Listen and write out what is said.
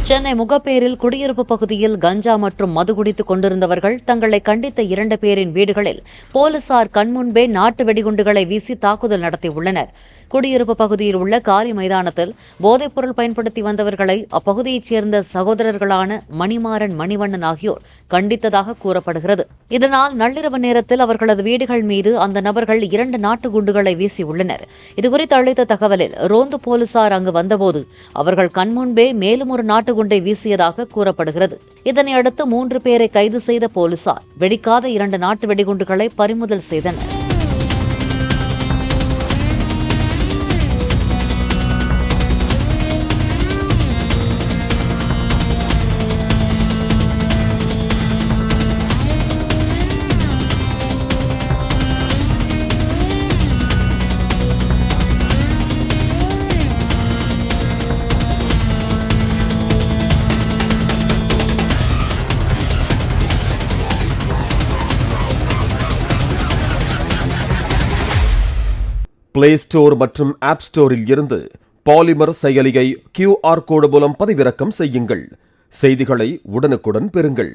சென்னை முகப்பேரில் குடியிருப்பு பகுதியில் கஞ்சா மற்றும் மது குடித்துக் கொண்டிருந்தவர்கள் தங்களை கண்டித்த 2 பேரின் வீடுகளில் போலீசார் கண்முன்பே நாட்டு வெடிகுண்டுகளை வீசி தாக்குதல் நடத்தியுள்ளனர். குடியிருப்பு பகுதியில் உள்ள காலி மைதானத்தில் போதைப்பொருள் பயன்படுத்தி வந்தவர்களை அப்பகுதியைச் சேர்ந்த சகோதரர்களான மணிமாறன், மணிவண்ணன் ஆகியோர் கண்டித்ததாக கூறப்படுகிறது. இதனால் நள்ளிரவு நேரத்தில் அவர்களது வீடுகள் மீது அந்த நபர்கள் 2 நாட்டு குண்டுகளை வீசியுள்ளனர். இதுகுறித்து அளித்த தகவலில் ரோந்து போலீசார் அங்கு வந்தபோது அவர்கள் கண்முன்பே மேலும் ஒரு நாட்டு குண்டை வீசியதாக கூறப்படுகிறது. இதனையடுத்து 3 பேரை கைது செய்த போலீசார் வெடிக்காத 2 நாட்டு வெடிகுண்டுகளை பறிமுதல் செய்தனர். பிளே ஸ்டோர் மற்றும் ஆப் ஸ்டோரில் இருந்து பாலிமர் செயலியை QR கோடு மூலம் பதிவிறக்கம் செய்யுங்கள். செய்திகளை உடனுக்குடன் பெறுங்கள்.